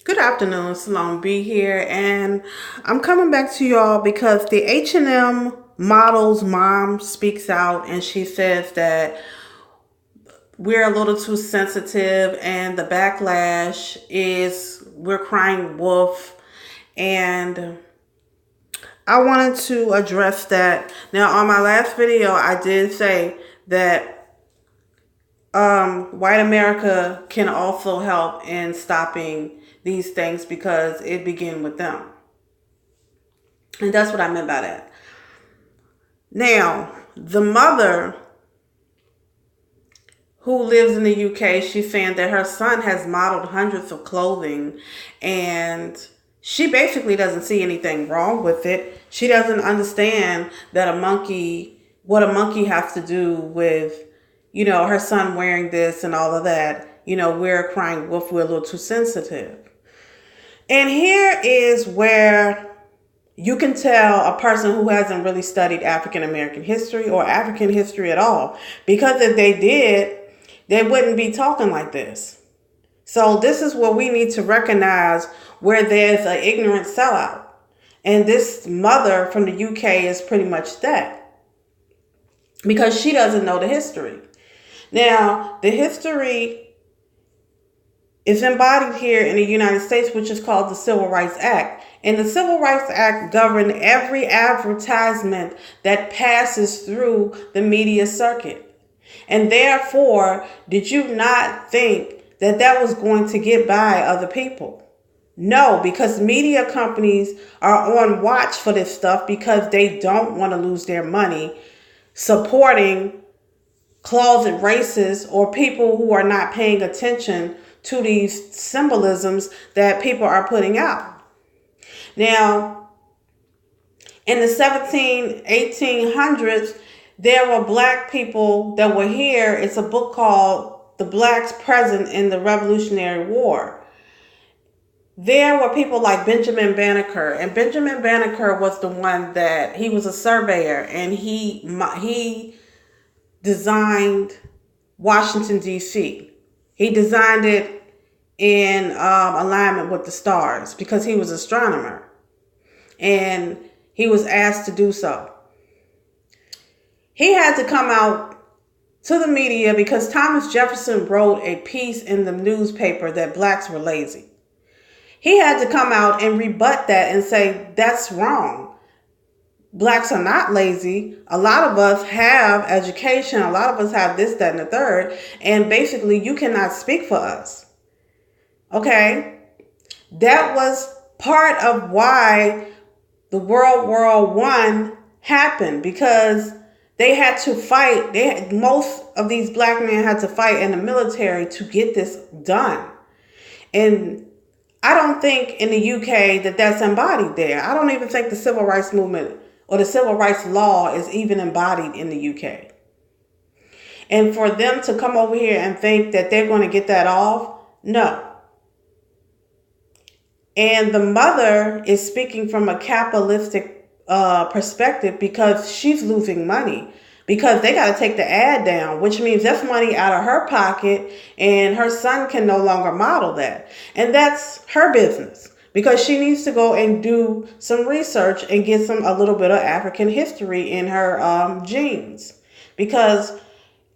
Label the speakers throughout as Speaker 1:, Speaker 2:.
Speaker 1: Good afternoon, Salome B here, and I'm coming back to y'all because the H&M model's mom speaks out and she says that we're a little too sensitive and the backlash is we're crying wolf, and I wanted to address that. Now, on my last video, I did say that white America can also help in stopping these things because it began with them. And that's what I meant by that. Now, the mother who lives in the UK, she's saying that her son has modeled hundreds of clothing and she basically doesn't see anything wrong with it. She doesn't understand that what a monkey has to do with, her son wearing this and all of that. We're crying wolf, we're a little too sensitive. And here is where you can tell a person who hasn't really studied African American history or African history at all. Because if they did, they wouldn't be talking like this. So this is where we need to recognize where there's an ignorant sellout. And this mother from the UK is pretty much that. Because she doesn't know the history. Now, the history is embodied here in the United States, which is called the Civil Rights Act. And the Civil Rights Act governed every advertisement that passes through the media circuit. And therefore, did you not think that that was going to get by other people? No, because media companies are on watch for this stuff because they don't want to lose their money supporting closet racists or people who are not paying attention to these symbolisms that people are putting out. Now, in the 1800s, there were black people that were here. It's a book called The Blacks Present in the Revolutionary War. There were people like Benjamin Banneker, and Benjamin Banneker was the one that he was a surveyor, and he designed Washington, D.C. He designed it in alignment with the stars because he was an astronomer, and he was asked to do so. He had to come out to the media because Thomas Jefferson wrote a piece in the newspaper that blacks were lazy. He had to come out and rebut that and say, that's wrong. Blacks are not lazy. A lot of us have education. A lot of us have this, that, and the third. And basically, you cannot speak for us. Okay? That was part of why the World War I happened, because they had to fight. Most of these black men had to fight in the military to get this done. And I don't think in the UK that that's embodied there. I don't even think the civil rights movement or the civil rights law is even embodied in the UK. And for them to come over here and think that they're going to get that off, no. And the mother is speaking from a capitalistic perspective because she's losing money. Because they got to take the ad down, which means that's money out of her pocket, and her son can no longer model that. And that's her business, because she needs to go and do some research and get a little bit of African history in her genes. Because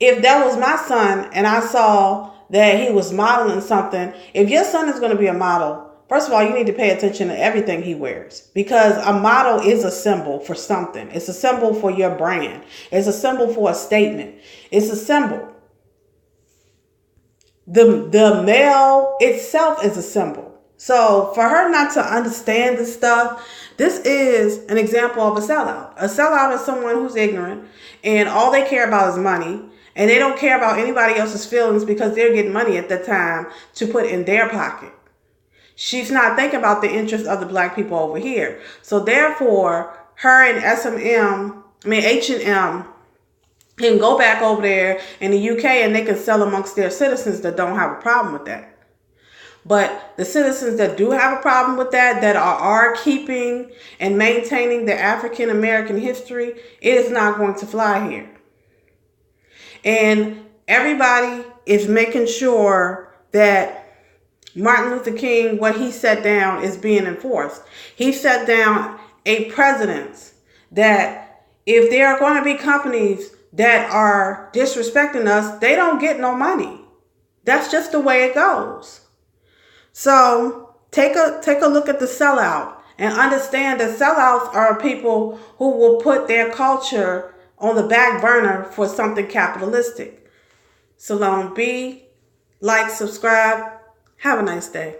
Speaker 1: if that was my son and I saw that he was modeling something, if your son is going to be a model, first of all, you need to pay attention to everything he wears, because a model is a symbol for something. It's a symbol for your brand. It's a symbol for a statement. It's a symbol. The male itself is a symbol. So for her not to understand this stuff, this is an example of a sellout. A sellout is someone who's ignorant and all they care about is money, and they don't care about anybody else's feelings because they're getting money at that time to put in their pocket. She's not thinking about the interests of the black people over here. So therefore, her and H&M can go back over there in the UK and they can sell amongst their citizens that don't have a problem with that. But the citizens that do have a problem with that are keeping and maintaining the African American history, it is not going to fly here. And everybody is making sure that Martin Luther King, what he set down is being enforced. He set down a precedence that if there are going to be companies that are disrespecting us, they don't get no money. That's just the way it goes. So take a look at the sellout and understand that sellouts are people who will put their culture on the back burner for something capitalistic. So long, be, like, subscribe. Have a nice day.